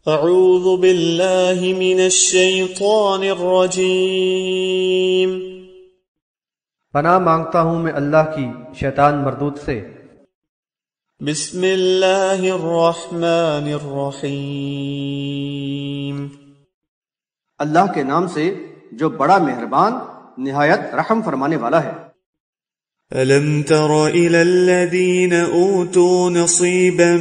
اعوذ باللہ من الشیطان الرجیم، پناہ مانگتا ہوں میں اللہ کی شیطان مردود سے۔ بسم اللہ الرحمن الرحیم، اللہ کے نام سے جو بڑا مہربان نہایت رحم فرمانے والا ہے۔ ألم تر إلى الذين أوتوا نصيبا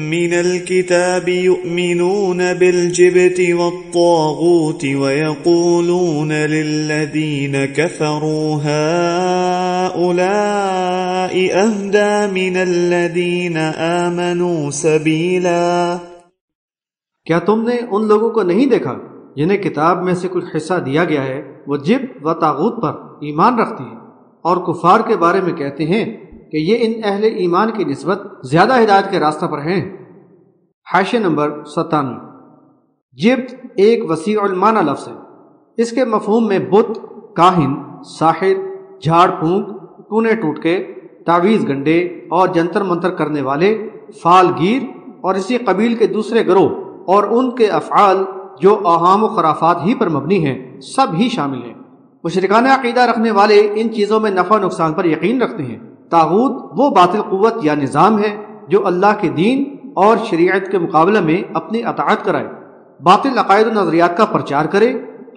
من الكتاب يؤمنون بالجبت والطاغوت ويقولون للذين كفروا هؤلاء أهدى من الذين آمنوا سبيلا۔ کیا تم نے ان لوگوں کو نہیں دیکھا جنہیں کتاب میں سے کچھ حصہ دیا گیا ہے، وہ جبت و طاغوت پر ایمان رکھتی ہیں اور کفار کے بارے میں کہتے ہیں کہ یہ ان اہل ایمان کی نسبت زیادہ ہدایت کے راستہ پر ہیں۔ حاشیہ نمبر 97۔ جبت ایک وسیع المعنی لفظ ہے۔ اس کے مفہوم میں بت، کاہن، ساحر، جھاڑ پھونک، ٹونے ٹوٹکے، تعویذ گنڈے اور جنتر منتر کرنے والے، فال گیر اور اسی قبیل کے دوسرے گروہ اور ان کے افعال جو اوہام و خرافات ہی پر مبنی ہیں سب ہی شامل ہیں۔ مشرکانہ عقیدہ رکھنے والے ان چیزوں میں نفع نقصان پر یقین رکھتے ہیں۔ طاغوت وہ باطل قوت یا نظام ہے جو اللہ کے دین اور شریعت کے مقابلے میں اپنی اطاعت کرائے، باطل عقائد و نظریات کا پرچار کرے،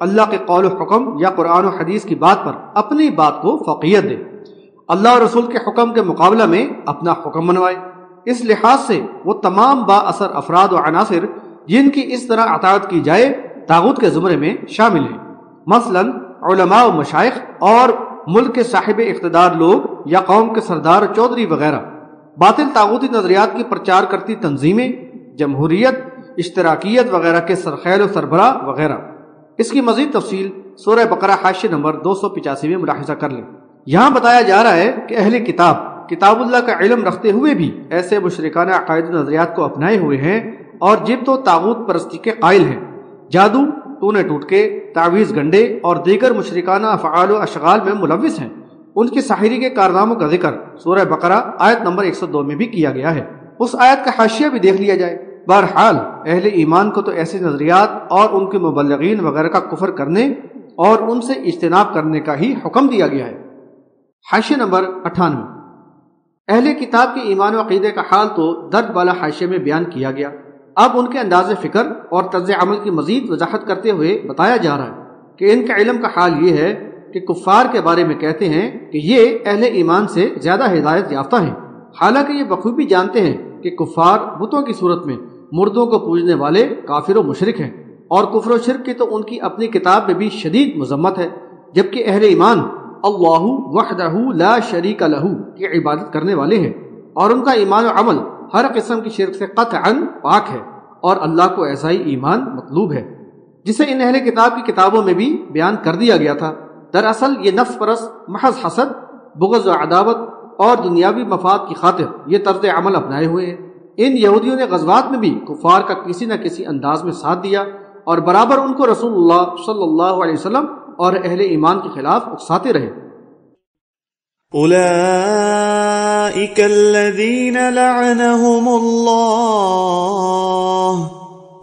اللہ کے قول و حکم یا قرآن و حدیث کی بات پر اپنی بات کو فوقیت دے، اللہ اور رسول کے حکم کے مقابلہ میں اپنا حکم منوائے۔ اس لحاظ سے وہ تمام با اثر افراد و عناصر جن کی اس طرح اطاعت کی جائے طاغوت کے زمرے میں شامل ہیں، مثلاً علماء و مشائخ اور ملک کے صاحب اقتدار لوگ یا قوم کے سردار چودھری وغیرہ، باطل طاغوتی نظریات کی پرچار کرتی تنظیمیں، جمہوریت، اشتراکیت وغیرہ کے سرخیل و سربراہ وغیرہ۔ اس کی مزید تفصیل سورہ بقرہ حاشیہ نمبر 285 میں ملاحظہ کر لیں۔ یہاں بتایا جا رہا ہے کہ اہل کتاب اللہ کا علم رکھتے ہوئے بھی ایسے مشرکانہ عقائد و نظریات کو اپنائے ہوئے ہیں اور جبت و طاغوت پرستی کے قائل ہیں، جادو، ٹونے ٹوٹکے، تعویذ گنڈے اور دیگر مشرکانہ افعال و اشغال میں ملوث ہیں۔ ان کی ساحری کے کارناموں کا ذکر سورہ بقرہ آیت نمبر 102 میں بھی کیا گیا ہے۔ اس آیت کا حاشیہ بھی دیکھ لیا جائے۔ بہرحال اہل ایمان کو تو ایسے نظریات اور ان کے مبلغین وغیرہ کا کفر کرنے اور ان سے اجتناب کرنے کا ہی حکم دیا گیا ہے۔ حاشیہ نمبر 98۔ اہل کتاب کے ایمان و عقیدے کا حال تو درد بالا حاشیے میں بیان کیا گیا۔ اب ان کے انداز فکر اور طرز عمل کی مزید وضاحت کرتے ہوئے بتایا جا رہا ہے کہ ان کا علم کا حال یہ ہے کہ کفار کے بارے میں کہتے ہیں کہ یہ اہل ایمان سے زیادہ ہدایت یافتہ ہیں، حالانکہ یہ بخوبی جانتے ہیں کہ کفار بتوں کی صورت میں مردوں کو پوجنے والے کافر و مشرک ہیں، اور کفر و شرک کی تو ان کی اپنی کتاب میں بھی شدید مذمت ہے، جبکہ اہل ایمان اللہ وحدہ لا شریک لہ کی عبادت کرنے والے ہیں، اور ان کا ایمان و عمل ہر قسم کی شرک سے قطعاً پاک ہے، اور اللہ کو ایسا ہی ایمان مطلوب ہے جسے ان اہل کتاب کی کتابوں میں بھی بیان کر دیا گیا تھا۔ دراصل یہ نفس پرست محض حسد، بغض و عداوت اور دنیاوی مفاد کی خاطر یہ طرز عمل اپنائے ہوئے ہیں۔ ان یہودیوں نے غزوات میں بھی کفار کا کسی نہ کسی انداز میں ساتھ دیا اور برابر ان کو رسول اللہ صلی اللہ علیہ وسلم اور اہل ایمان کے خلاف اکساتے رہے۔ اولئک الذین لعنهم اللہ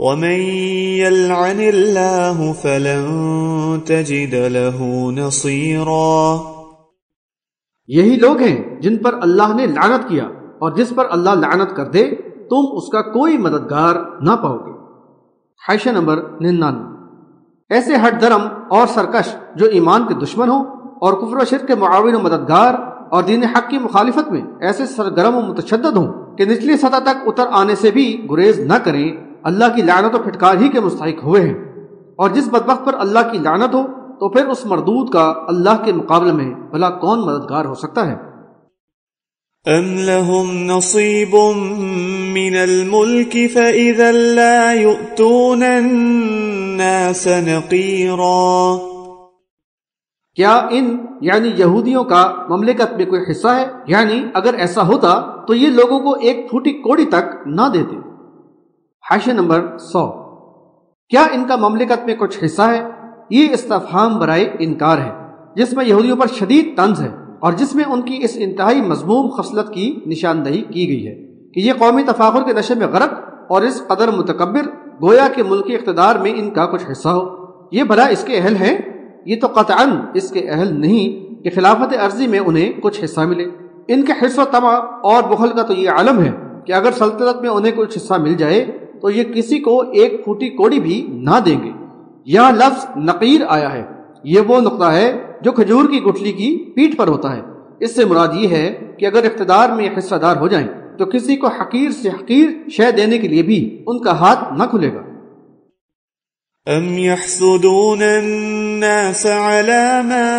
ومن یلعن اللہ فلن تجد له نصیرا۔ یہی لوگ ہیں جن پر اللہ نے لعنت کیا، اور جس پر اللہ لعنت کر دے تم اس کا کوئی مددگار نہ پاؤ گے۔ حاشیہ نمبر 99۔ ایسے ہٹ درم اور سرکش جو ایمان کے دشمن ہوں اور کفر و شرک کے معاون و مددگار اور دین حق کی مخالفت میں ایسے سرگرم و متشدد ہوں کہ نچلی سطح تک اتر آنے سے بھی گریز نہ کریں، اللہ کی لعنت و پھٹکار ہی کے مستحق ہوئے ہیں۔ اور جس بدبخت پر اللہ کی لعنت ہو تو پھر اس مردود کا اللہ کے مقابلے میں بھلا کون مددگار ہو سکتا ہے؟ ام لهم نصیب من الملک فإذا لا يؤتون الناس نقیرا۔ کیا ان یعنی یہودیوں کا مملکت میں کوئی حصہ ہے؟ یعنی اگر ایسا ہوتا تو یہ لوگوں کو ایک پھوٹی کوڑی تک نہ دیتے۔ حاشیہ نمبر 100۔ کیا ان کا مملکت میں کچھ حصہ ہے؟ یہ استفہام برائے انکار ہے، جس میں یہودیوں پر شدید طنز ہے اور جس میں ان کی اس انتہائی مذموم خصلت کی نشاندہی کی گئی ہے کہ یہ قومی تفاخر کے نشے میں غرق اور اس قدر متکبر گویا کہ ملکی اقتدار میں ان کا کچھ حصہ ہو۔ یہ بھلا اس کے اہل ہیں؟ یہ تو قطعاً اس کے اہل نہیں کہ خلافت عرضی میں انہیں کچھ حصہ ملے۔ ان کے حرص و طمع اور بخل کا تو یہ عالم ہے کہ اگر سلطنت میں انہیں کچھ حصہ مل جائے تو یہ کسی کو ایک پھوٹی کوڑی بھی نہ دیں گے۔ یہاں لفظ نقیر آیا ہے، یہ وہ نقطہ ہے جو کھجور کی گٹھلی کی پیٹھ پر ہوتا ہے۔ اس سے مراد یہ ہے کہ اگر اقتدار میں حصہ دار ہو جائیں تو کسی کو حقیر سے حقیر شے دینے کے لیے بھی ان کا ہاتھ نہ کھلے گا۔ ام يحسدون الناس على ما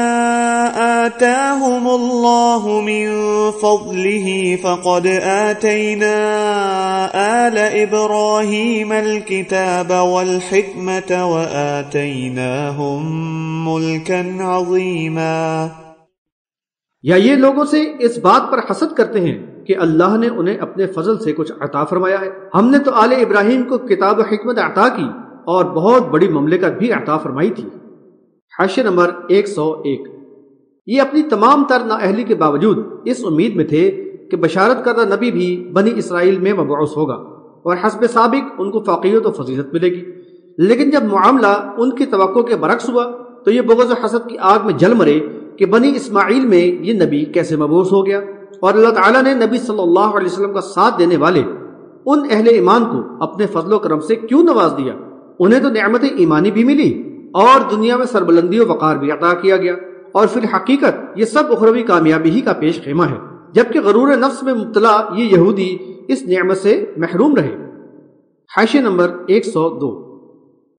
آتاهم الله من فضله فقد آتينا آل إبراهيم الكتاب والحكمة وآتيناهم ملكا عظيما۔ یا یہ لوگوں سے اس بات پر حسد کرتے ہیں کہ اللہ نے انہیں اپنے فضل سے کچھ عطا فرمایا ہے۔ ہم نے تو آل ابراہیم کو کتاب و حکمت عطا کی اور بہت بڑی مملکت بھی عطا فرمائی تھی۔ حاشیہ نمبر 101۔ یہ اپنی تمام تر نااہلی کے باوجود اس امید میں تھے کہ بشارت کردہ نبی بھی بنی اسرائیل میں مبعوث ہوگا اور حسب سابق ان کو فوقیت و فضیلت ملے گی، لیکن جب معاملہ ان کی توقع کے برعکس ہوا تو یہ بغض و حسد کی آگ میں جل مرے کہ بنی اسماعیل میں یہ نبی کیسے مبعوث ہو گیا، اور اللہ تعالیٰ نے نبی صلی اللہ علیہ وسلم کا ساتھ دینے والے ان اہل ایمان کو اپنے فضل و کرم سے کیوں نواز دیا؟ انہیں تو نعمت ایمانی بھی ملی اور دنیا میں سربلندی و وقار بھی عطا کیا گیا، اور فی الحقیقت یہ سب اخروی کامیابی ہی کا پیش خیمہ ہے، جبکہ غرور نفس میں مبتلا یہ یہودی اس نعمت سے محروم رہے۔ حاشیہ نمبر 102۔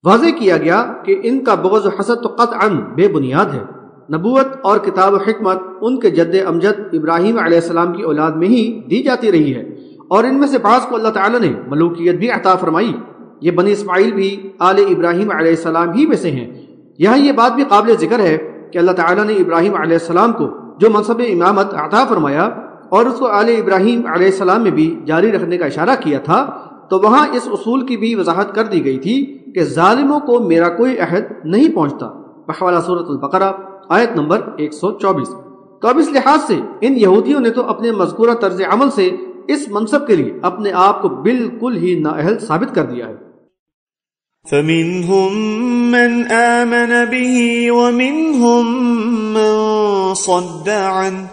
واضح کیا گیا کہ ان کا بغض و حسد تو قطعاً بے بنیاد ہے۔ نبوت اور کتاب و حکمت ان کے جد امجد ابراہیم علیہ السلام کی اولاد میں ہی دی جاتی رہی ہے، اور ان میں سے بعض کو اللہ تعالیٰ نے ملوکیت بھی عطا فرمائی۔ یہ بنی اسماعیل بھی آل ابراہیم علیہ السلام ہی میں سے ہیں۔ یہاں یہ بات بھی قابل ذکر ہے کہ اللہ تعالیٰ نے ابراہیم علیہ السلام کو جو منصب امامت عطا فرمایا اور اس کو آل ابراہیم علیہ السلام میں بھی جاری رکھنے کا اشارہ کیا تھا، تو وہاں اس اصول کی بھی وضاحت کر دی گئی تھی کہ ظالموں کو میرا کوئی عہد نہیں پہنچتا، بحوالہ سورۃ البقرہ آیت نمبر 124۔ تو اب اس لحاظ سے ان یہودیوں نے تو اپنے مذکورہ طرز عمل سے اس منصب کے لیے اپنے آپ کو بالکل ہی نااہل ثابت کر دیا ہے۔ فَمِنْهُمْ مَنْ آمَنَ بِهِ وَمِنْهُمْ مَنْ صَدَّ عَنْهُ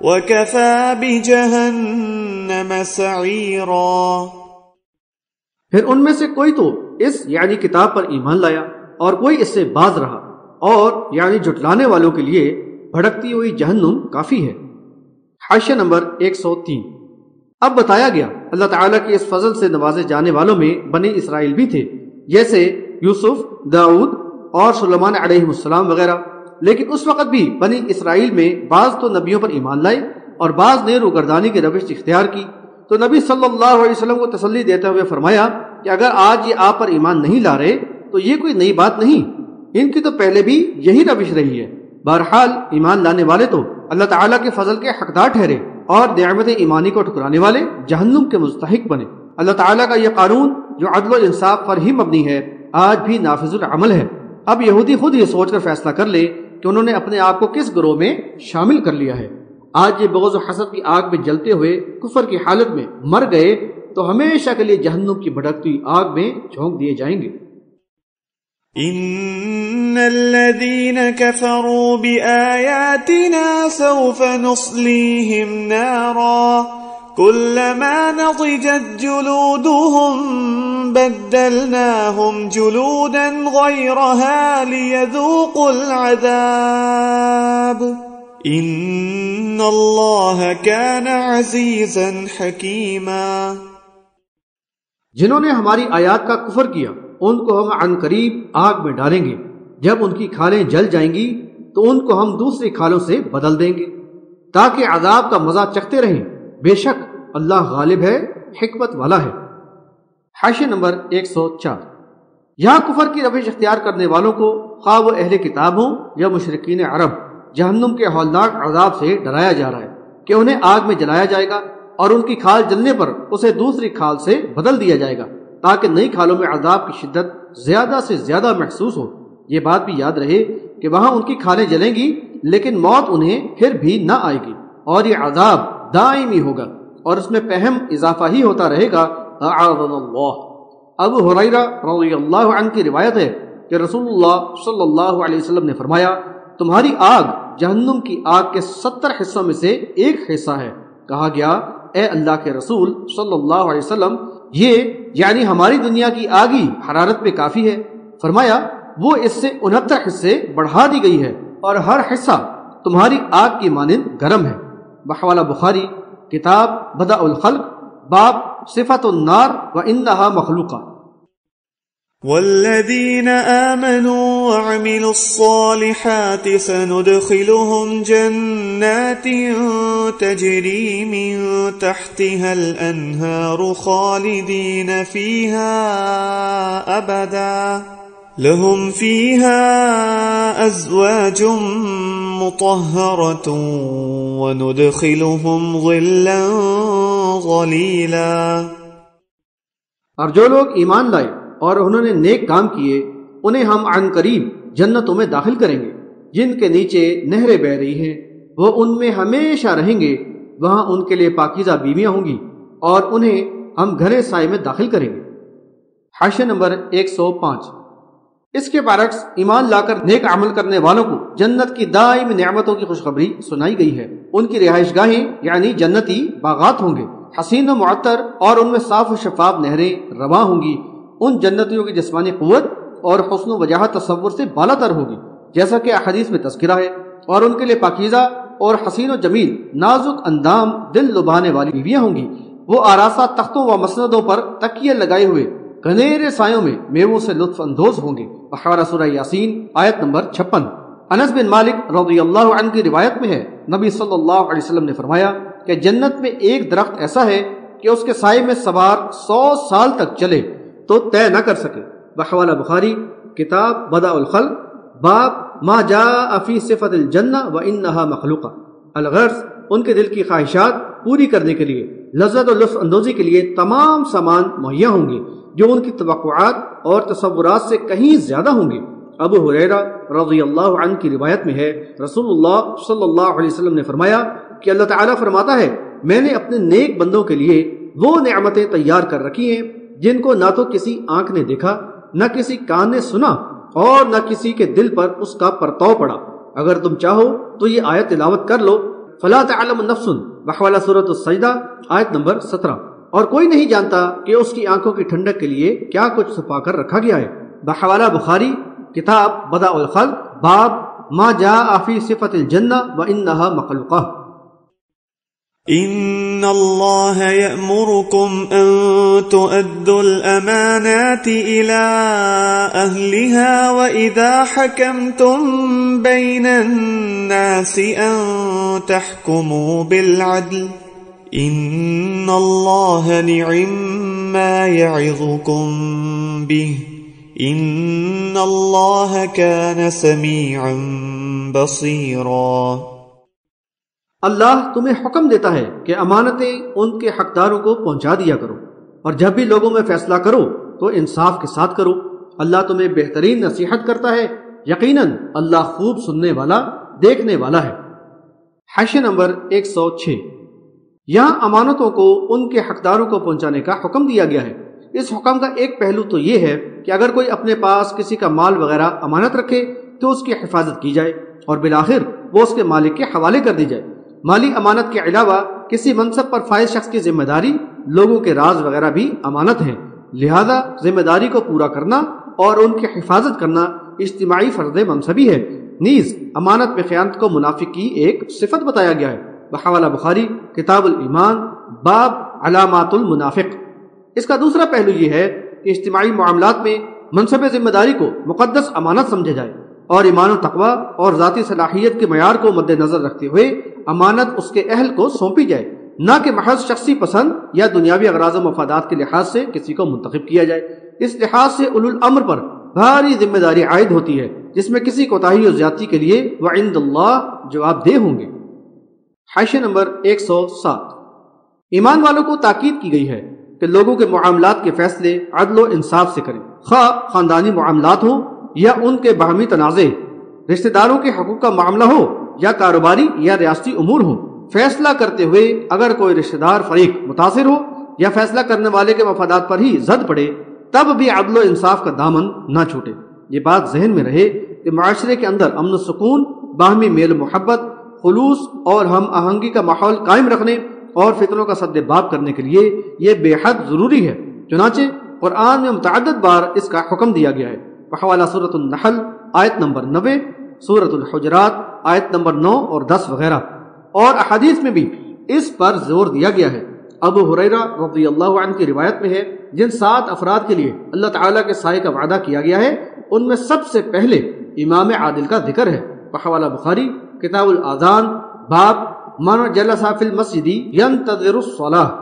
وَكَفَى بِجَهَنَّمَ سَعِيرًا۔ پھر ان میں سے کوئی تو اس یعنی کتاب پر ایمان لایا اور کوئی اس سے باز رہا، اور یعنی جھٹلانے والوں کے لیے بھڑکتی ہوئی جہنم کافی ہے۔ حاشیہ نمبر 103۔ اب بتایا گیا اللہ تعالیٰ کی اس فضل سے نوازے جانے والوں میں بنی اسرائیل بھی تھے، جیسے یوسف، داؤد اور سلیمان علیہ السلام وغیرہ، لیکن اس وقت بھی بنی اسرائیل میں بعض تو نبیوں پر ایمان لائے اور بعض نے روگردانی کی روش اختیار کی۔ تو نبی صلی اللہ علیہ وسلم کو تسلی دیتے ہوئے فرمایا کہ اگر آج یہ آپ پر ایمان نہیں لا رہے تو یہ کوئی نئی بات نہیں، ان کی تو پہلے بھی یہی روش رہی ہے۔ بہرحال ایمان لانے والے تو اللہ تعالیٰ کے فضل کے حقدار ٹھہرے اور نعمت ایمانی کو ٹھکرانے والے جہنم کے مستحق بنے۔ اللہ تعالیٰ کا یہ قانون جو عدل و انصاف پر ہی مبنی ہے آج بھی نافذ العمل ہے۔ اب یہودی خود یہ سوچ کر فیصلہ کر لے کہ انہوں نے اپنے آپ کو کس گروہ میں شامل کر لیا ہے۔ آج یہ بغض و حسد کی آگ میں جلتے ہوئے کفر کی حالت میں مر گئے تو ہمیشہ کے لیے جہنم کی بھڑکتی آگ میں جھونک دیے جائیں گے۔ ان الذين كفروا بآياتنا سوف نصليهم نارا كلما نضجت جلودهم بدلناهم جلودا غيرها ليذوقوا العذاب ان الله كان عزيزا حكيما۔ جنہوں نے ہماری آیات کا کفر کیا ان کو ہم عنقریب آگ میں ڈالیں گے، جب ان کی کھالیں جل جائیں گی تو ان کو ہم دوسری کھالوں سے بدل دیں گے تاکہ عذاب کا مزہ چکھتے رہیں۔ بے شک اللہ غالب ہے، حکمت والا ہے۔ حاشیہ نمبر 104۔ یہاں کفر کی روش اختیار کرنے والوں کو خواہ وہ اہل کتاب ہوں یا مشرکین عرب جہنم کے ہولناک عذاب سے ڈرایا جا رہا ہے کہ انہیں آگ میں جلایا جائے گا اور ان کی کھال جلنے پر اسے دوسری کھال سے بدل دیا جائے گا تاکہ نئی کھالوں میں عذاب کی شدت زیادہ سے زیادہ محسوس ہو۔ یہ بات بھی یاد رہے کہ وہاں ان کی کھالیں جلیں گی لیکن موت انہیں پھر بھی نہ آئے گی، اور یہ عذاب دائمی ہوگا اور اس میں پہم اضافہ ہی ہوتا رہے گا۔ اعاذنا اللہ۔ ابو ہریرہ رضی اللہ عنہ کی روایت ہے کہ رسول اللہ صلی اللہ علیہ وسلم نے فرمایا، تمہاری آگ جہنم کی آگ کے 70 حصوں میں سے ایک حصہ ہے۔ کہا گیا، اے اللہ کے رسول صلی اللہ علیہ وسلم، یہ یعنی ہماری دنیا کی آگ ہی حرارت میں کافی ہے؟ فرمایا، وہ اس سے 69 حصے بڑھا دی گئی ہے اور ہر حصہ تمہاری آگ کی مانند گرم ہے۔ بحوالہ بخاری، کتاب بدء الخلق، باب صفت النار وانہا مخلوقہ۔ والذين آمنوا وعملوا الصالحات سندخلهم جنات تجري من تحتها الأنهار خالدين فيها أبدا لهم فيها أزواج مطهرة وندخلهم ظلا ظليلا۔ اور جو لوگ ایمان لائے اور انہوں نے نیک کام کیے، انہیں ہم عن قریب جنتوں میں داخل کریں گے جن کے نیچے نہریں بہہ رہی ہیں، وہ ان میں ہمیشہ رہیں گے، وہاں ان کے لیے پاکیزہ بیویاں ہوں گی اور انہیں ہم گھرے سائے میں داخل کریں گے۔ حاشیہ نمبر 105۔ اس کے برعکس ایمان لا کر نیک عمل کرنے والوں کو جنت کی دائم نعمتوں کی خوشخبری سنائی گئی ہے۔ ان کی رہائش گاہیں یعنی جنتی باغات ہوں گے، حسین و معطر، اور ان میں صاف و شفاف نہریں رواں ہوں گی۔ ان جنتیوں کی جسمانی قوت اور حسن و وجاہت تصور سے بالا تر ہوگی، جیسا کہ احادیث میں تذکرہ ہے، اور ان کے لیے پاکیزہ اور حسین و جمیل نازک اندام دل لبھانے والی بیویاں ہوں گی۔ وہ آراستہ تختوں و مسندوں پر تکیے لگائے ہوئے گھنیرے سایوں میں میووں سے لطف اندوز ہوں گے۔ بحوالہ سورہ یاسین آیت نمبر 56۔ انس بن مالک رضی اللہ عنہ کی روایت میں ہے، نبی صلی اللہ علیہ وسلم نے فرمایا کہ جنت میں ایک درخت ایسا ہے کہ اس کے سائے میں سوار 100 سال تک چلے تو طے نہ کر سکے۔ بحوالہ بخاری، کتاب بدء الخلق، باب ما جاء فی صفت الجنہ وانہا مخلوقہ۔ الغرض، ان کے دل کی خواہشات پوری کرنے کے لیے، لذت و لطف اندوزی کے لیے تمام سامان مہیا ہوں گے جو ان کی توقعات اور تصورات سے کہیں زیادہ ہوں گے۔ ابو ہریرہ رضی اللہ عنہ کی روایت میں ہے، رسول اللہ صلی اللہ علیہ وسلم نے فرمایا کہ اللہ تعالیٰ فرماتا ہے، میں نے اپنے نیک بندوں کے لیے وہ نعمتیں تیار کر رکھی ہیں جن کو نہ تو کسی آنکھ نے دیکھا، نہ کسی کان نے سنا، اور نہ کسی کے دل پر اس کا پرتو پڑا۔ اگر تم چاہو تو یہ آیت تلاوت کر لو، فلا تعلم نفس، بحوالہ سورۃ السجدہ آیت نمبر 17۔ اور کوئی نہیں جانتا کہ اس کی آنکھوں کی ٹھنڈک کے لیے کیا کچھ چھپا کر رکھا گیا ہے۔ بحوالہ بخاری، کتاب بدء الخلق، باب ما جاء فی صفت الجنہ وانہا مخلوقہ۔ ان اللہ یأمرکم ان تؤدوا الامانات الى اہلها واذا حکمتم بین الناس ان تحکموا بالعدل ان اللہ نعم ما یعظکم به ان اللہ کان سمیعا بصیرا۔ اللہ تمہیں حکم دیتا ہے کہ امانتیں ان کے حقداروں کو پہنچا دیا کرو، اور جب بھی لوگوں میں فیصلہ کرو تو انصاف کے ساتھ کرو۔ اللہ تمہیں بہترین نصیحت کرتا ہے، یقیناً اللہ خوب سننے والا، دیکھنے والا ہے۔ حاشیہ نمبر 106۔ یہاں امانتوں کو ان کے حقداروں کو پہنچانے کا حکم دیا گیا ہے۔ اس حکم کا ایک پہلو تو یہ ہے کہ اگر کوئی اپنے پاس کسی کا مال وغیرہ امانت رکھے تو اس کی حفاظت کی جائے اور بالآخر وہ اس کے مالک کے حوالے کر دی جائے۔ مالی امانت کے علاوہ کسی منصب پر فائز شخص کی ذمہ داری، لوگوں کے راز وغیرہ بھی امانت ہیں، لہذا ذمہ داری کو پورا کرنا اور ان کی حفاظت کرنا اجتماعی فرض منصبی ہے۔ نیز امانت میں خیانت کو منافق کی ایک صفت بتایا گیا ہے۔ بحوالہ بخاری، کتاب الایمان، باب علامات المنافق۔ اس کا دوسرا پہلو یہ ہے کہ اجتماعی معاملات میں منصب ذمہ داری کو مقدس امانت سمجھا جائے اور ایمان و تقوی اور ذاتی صلاحیت کے معیار کو مد نظر رکھتے ہوئے امانت اس کے اہل کو سونپی جائے، نہ کہ محض شخصی پسند یا دنیاوی اغراض و مفادات کے لحاظ سے کسی کو منتخب کیا جائے۔ اس لحاظ سے اولو الامر پر بھاری ذمہ داری عائد ہوتی ہے، جس میں کسی کوتاہی و زیادتی کے لیے وعند اللہ جواب دہ ہوں گے۔ حاشیہ نمبر 107۔ ایمان والوں کو تاکید کی گئی ہے کہ لوگوں کے معاملات کے فیصلے عدل و انصاف سے کریں، خواہ خاندانی معاملات ہوں یا ان کے باہمی تنازع، رشتہ داروں کے حقوق کا معاملہ ہو یا کاروباری یا ریاستی امور ہوں۔ فیصلہ کرتے ہوئے اگر کوئی رشتہ دار فریق متاثر ہو یا فیصلہ کرنے والے کے مفادات پر ہی زد پڑے تب بھی عدل و انصاف کا دامن نہ چھوٹے۔ یہ بات ذہن میں رہے کہ معاشرے کے اندر امن و سکون، باہمی میل و محبت، خلوص اور ہم آہنگی کا ماحول قائم رکھنے اور فتنوں کا سد باب کرنے کے لیے یہ بے حد ضروری ہے۔ چنانچہ قرآن میں متعدد بار اس کا حکم دیا گیا ہے، بحوالہ سورۃ النحل آیت نمبر 90، سورۃ الحجرات آیت نمبر 9 اور 10 وغیرہ، اور احادیث میں بھی اس پر زور دیا گیا ہے۔ ابو ہریرہ رضی اللہ عنہ کی روایت میں ہے، جن 7 افراد کے لیے اللہ تعالیٰ کے سائے کا وعدہ کیا گیا ہے ان میں سب سے پہلے امام عادل کا ذکر ہے، بحوالہ بخاری کتاب الاذان باب من جلس فی المسجد ینتظر الصلاۃ۔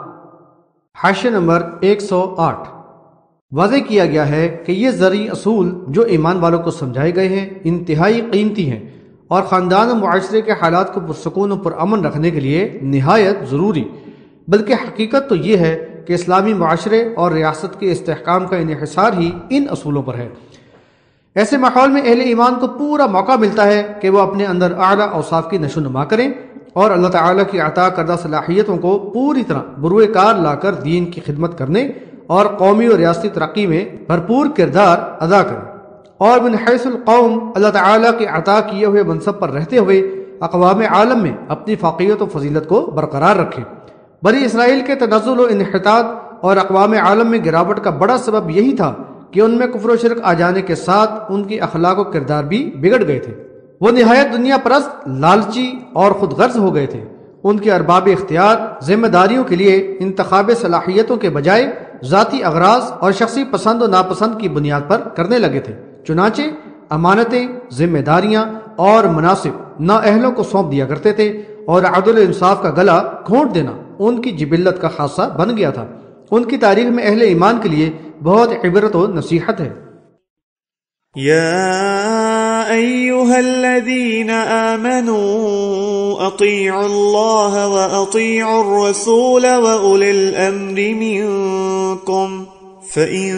حاشیہ نمبر 108 واضح کیا گیا ہے کہ یہ زرعی اصول جو ایمان والوں کو سمجھائے گئے ہیں انتہائی قیمتی ہیں اور خاندان و معاشرے کے حالات کو پرسکون و پرامن رکھنے کے لیے نہایت ضروری، بلکہ حقیقت تو یہ ہے کہ اسلامی معاشرے اور ریاست کے استحکام کا انحصار ہی ان اصولوں پر ہے۔ ایسے ماحول میں اہل ایمان کو پورا موقع ملتا ہے کہ وہ اپنے اندر اعلیٰ اوصاف کی نشو و نما کریں اور اللہ تعالیٰ کی عطا کردہ صلاحیتوں کو پوری طرح بروئے کار لا کر دین کی خدمت کرنے اور قومی اور ریاستی ترقی میں بھرپور کردار ادا کریں، اور من حیث القوم اللہ تعالیٰ کے عطا کیے ہوئے منصب پر رہتے ہوئے اقوام عالم میں اپنی فاقیت و فضیلت کو برقرار رکھیں۔ بنی اسرائیل کے تنزل و انحطاط اور اقوام عالم میں گراوٹ کا بڑا سبب یہی تھا کہ ان میں کفر و شرک آ جانے کے ساتھ ان کی اخلاق و کردار بھی بگڑ گئے تھے۔ وہ نہایت دنیا پرست، لالچی اور خود غرض ہو گئے تھے۔ ان کے ارباب اختیار ذمہ داریوں کے لیے انتخاب صلاحیتوں کے بجائے ذاتی اغراض اور شخصی پسند و ناپسند کی بنیاد پر کرنے لگے تھے، چنانچہ امانتیں، ذمہ داریاں اور مناصب نااہلوں کو سونپ دیا کرتے تھے، اور عدل و انصاف کا گلا گھونٹ دینا ان کی جبلت کا خاصہ بن گیا تھا۔ ان کی تاریخ میں اہل ایمان کے لیے بہت عبرت و نصیحت ہے۔ يا أيها الذين آمنوا أطيعوا الله وأطيعوا الرسول وأولي الأمر منكم فإن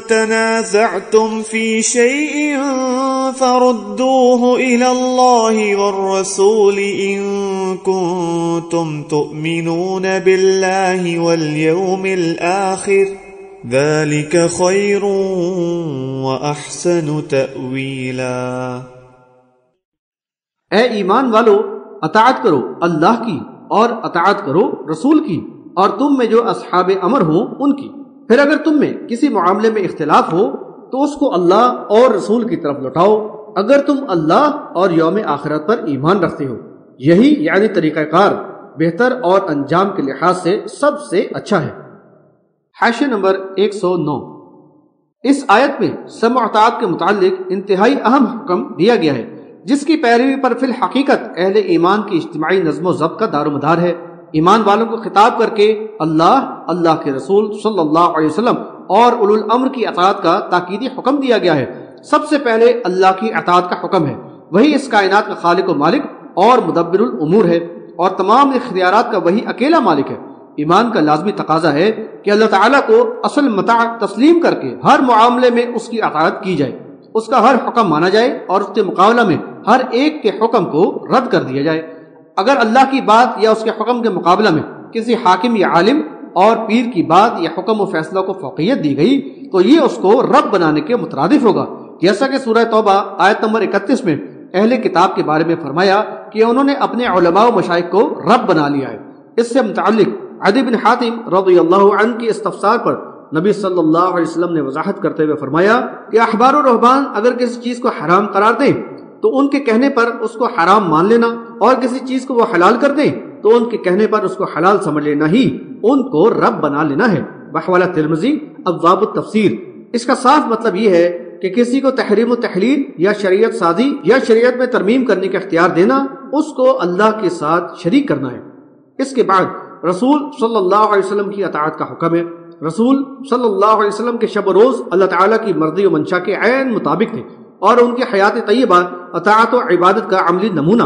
تنازعتم في شيء فردوه إلى الله والرسول إن كنتم تؤمنون بالله واليوم الآخر ذلك خير وأحسن تأويلا۔ اے ایمان والو، اطاعت کرو اللہ کی اور اطاعت کرو رسول کی، اور تم میں جو اصحاب امر ہوں ان کی۔ پھر اگر تم میں کسی معاملے میں اختلاف ہو تو اس کو اللہ اور رسول کی طرف لوٹاؤ، اگر تم اللہ اور یوم آخرت پر ایمان رکھتے ہو۔ یہی یعنی طریقہ کار بہتر اور انجام کے لحاظ سے سب سے اچھا ہے۔ حاشیہ نمبر 109 اس آیت میں سمع و اطاعت کے متعلق انتہائی اہم حکم دیا گیا ہے، جس کی پیروی پر فی الحقیقت اہل ایمان کی اجتماعی نظم و ضبط کا دار و مدار ہے۔ ایمان والوں کو خطاب کر کے اللہ کے رسول صلی اللہ علیہ وسلم اور اولو الامر کی اطاعت کا تاکیدی حکم دیا گیا ہے۔ سب سے پہلے اللہ کی اطاعت کا حکم ہے، وہی اس کائنات کا خالق و مالک اور مدبر الامور ہے، اور تمام اختیارات کا وہی اکیلا مالک ہے۔ ایمان کا لازمی تقاضا ہے کہ اللہ تعالیٰ کو اصل متاع تسلیم کر کے ہر معاملے میں اس کی اطاعت کی جائے، اس کا ہر حکم مانا جائے اور اس کے مقابلہ میں ہر ایک کے حکم کو رد کر دیا جائے۔ اگر اللہ کی بات یا اس کے حکم کے مقابلہ میں کسی حاکم یا عالم اور پیر کی بات یا حکم و فیصلہ کو فوقیت دی گئی تو یہ اس کو رب بنانے کے مترادف ہوگا، جیسا کہ سورہ توبہ آیت نمبر 31 میں اہل کتاب کے بارے میں فرمایا کہ انہوں نے اپنے علماء و مشائخ کو رب بنا لیا ہے۔ اس سے متعلق عدی بن حاتم رضی اللہ عنہ کی استفسار پر نبی صلی اللہ علیہ وسلم نے وضاحت کرتے ہوئے فرمایا کہ احبار و رہبان اگر کسی چیز کو حرام قرار دیں تو ان کے کہنے پر اس کو حرام مان لینا، اور کسی چیز کو وہ حلال کر دیں تو ان کے کہنے پر اس کو حلال سمجھ لینا ہی ان کو رب بنا لینا ہے۔ بحوالہ ترمذی ابواب التفسیر۔ اس کا صاف مطلب یہ ہے کہ کسی کو تحریم و تحلیل یا شریعت سازی یا شریعت میں ترمیم کرنے کا اختیار دینا اس کو اللہ کے ساتھ شریک کرنا ہے۔ اس کے بعد رسول صلی اللہ علیہ وسلم کی اطاعت کا حکم ہے۔ رسول صلی اللہ علیہ وسلم کے شب و روز اللہ تعالیٰ کی مرضی و منشا کے عین مطابق تھے، اور ان کی حیات طیبہ اطاعت و عبادت کا عملی نمونہ۔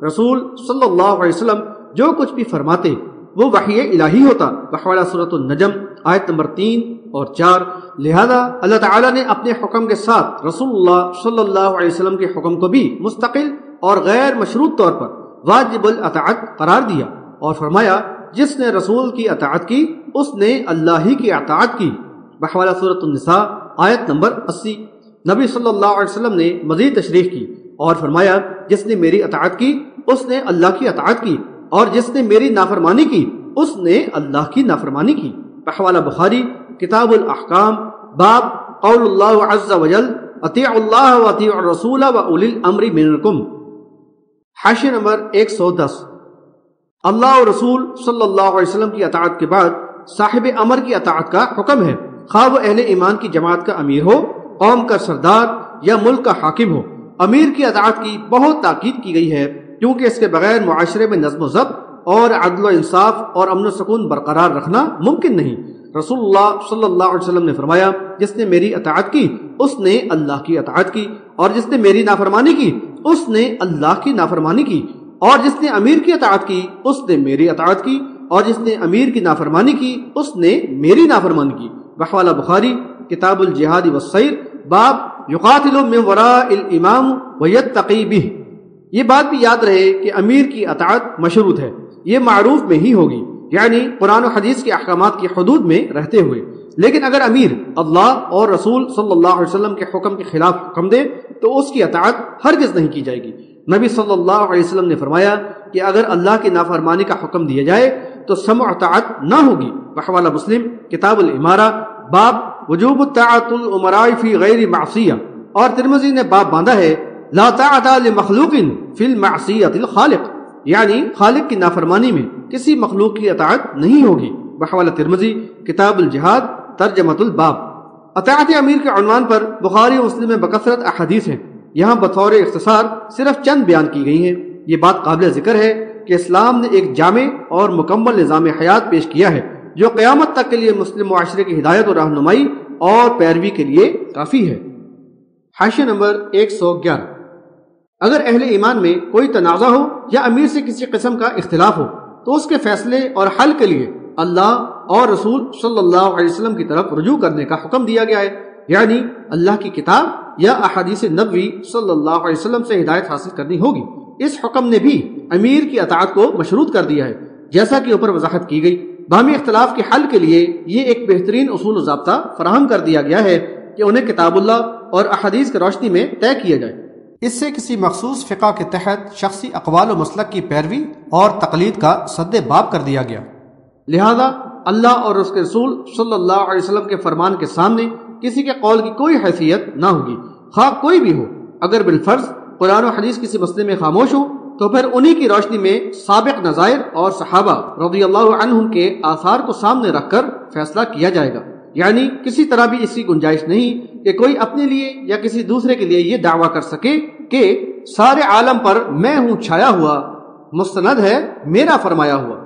رسول صلی اللہ علیہ وسلم جو کچھ بھی فرماتے وہ وحی الہی ہوتا، بحوالہ سورۃ النجم آیت نمبر 3 اور 4۔ لہذا اللہ تعالیٰ نے اپنے حکم کے ساتھ رسول اللہ صلی اللہ علیہ وسلم کے حکم کو بھی مستقل اور غیر مشروط طور پر واجب الاطاعت قرار دیا، اور فرمایا جس نے رسول کی اطاعت کی اس نے اللہ ہی کی اطاعت کی۔ بحوالہ سورۃ النساء آیت نمبر 80۔ نبی صلی اللہ علیہ وسلم نے مزید تشریح کی اور فرمایا جس نے میری اطاعت کی اس نے اللہ کی اطاعت کی، اور جس نے میری نافرمانی کی اس نے اللہ کی نافرمانی کی۔ بحوالہ بخاری کتاب الاحکام باب قول اللہ عز وجل اطیعوا اللہ واطیعوا الرسول واولی الامر منکم۔ حاشیہ نمبر 110۔ اللہ اور رسول صلی اللہ علیہ وسلم کی اطاعت کے بعد صاحب امر کی اطاعت کا حکم ہے، خواہ وہ اہل ایمان کی جماعت کا امیر ہو، قوم کا سردار یا ملک کا حاکم ہو۔ امیر کی اطاعت کی بہت تاکید کی گئی ہے کیونکہ اس کے بغیر معاشرے میں نظم و ضبط اور عدل و انصاف اور امن و سکون برقرار رکھنا ممکن نہیں۔ رسول اللہ صلی اللہ علیہ وسلم نے فرمایا جس نے میری اطاعت کی اس نے اللہ کی اطاعت کی، اور جس نے میری نافرمانی کی اس نے اللہ کی نافرمانی کی، اور جس نے امیر کی اطاعت کی اس نے میری اطاعت کی، اور جس نے امیر کی نافرمانی کی اس نے میری نافرمانی کی۔ بحوالہ بخاری کتاب الجہاد والسیر باب یقاتل من وراء الامام ویتقی بہ۔ یہ بات بھی یاد رہے کہ امیر کی اطاعت مشروط ہے، یہ معروف میں ہی ہوگی، یعنی قرآن و حدیث کے احکامات کی حدود میں رہتے ہوئے۔ لیکن اگر امیر اللہ اور رسول صلی اللہ علیہ وسلم کے حکم کے خلاف حکم دے تو اس کی اطاعت ہرگز نہیں کی جائے گی۔ نبی صلی اللہ علیہ وسلم نے فرمایا کہ اگر اللہ کی نافرمانی کا حکم دیا جائے تو سمع و اطاعت نہ ہوگی۔ بحوالہ مسلم کتاب الامارہ باب وجوب الطاعۃ الامراء فی غیر معصیہ، اور ترمذی نے باب باندھا ہے لا طاعۃ لمخلوق فی المعصیۃ الخالق، یعنی خالق کی نافرمانی میں کسی مخلوق کی اطاعت نہیں ہوگی۔ بحوالہ ترمذی کتاب الجہاد ترجمۃ الباب۔ اطاعت امیر کے عنوان پر بخاری و مسلم میں بکثرت احادیث ہیں، یہاں بطور اختصار صرف چند بیان کی گئی ہیں۔ یہ بات قابل ذکر ہے کہ اسلام نے ایک جامع اور مکمل نظام حیات پیش کیا ہے جو قیامت تک کے لیے مسلم معاشرے کی ہدایت اور رہنمائی اور پیروی کے لیے کافی ہے۔ حاشیہ نمبر 111۔ اگر اہل ایمان میں کوئی تنازع ہو یا امیر سے کسی قسم کا اختلاف ہو تو اس کے فیصلے اور حل کے لیے اللہ اور رسول صلی اللہ علیہ وسلم کی طرف رجوع کرنے کا حکم دیا گیا ہے، یعنی اللہ کی کتاب یا احادیث نبوی صلی اللہ علیہ وسلم سے ہدایت حاصل کرنی ہوگی۔ اس حکم نے بھی امیر کی اطاعت کو مشروط کر دیا ہے، جیسا کہ اوپر وضاحت کی گئی۔ باہمی اختلاف کے حل کے لیے یہ ایک بہترین اصول و ضابطہ فراہم کر دیا گیا ہے کہ انہیں کتاب اللہ اور احادیث کی روشنی میں طے کیا جائے۔ اس سے کسی مخصوص فقہ کے تحت شخصی اقوال و مسلک کی پیروی اور تقلید کا سد باب کر دیا گیا۔ لہذا اللہ اور اس کے رسول صلی اللہ علیہ وسلم کے فرمان کے سامنے کسی کے قول کی کوئی حیثیت نہ ہوگی، خواہ کوئی بھی ہو۔ اگر بالفرض قرآن و حدیث کسی مسئلے میں خاموش ہو تو پھر انہی کی روشنی میں سابق نظائر اور صحابہ رضی اللہ عنہم کے آثار کو سامنے رکھ کر فیصلہ کیا جائے گا، یعنی کسی طرح بھی اس کی گنجائش نہیں کہ کوئی اپنے لیے یا کسی دوسرے کے لیے یہ دعویٰ کر سکے کہ سارے عالم پر میں ہوں چھایا ہوا، مستند ہے میرا فرمایا ہوا۔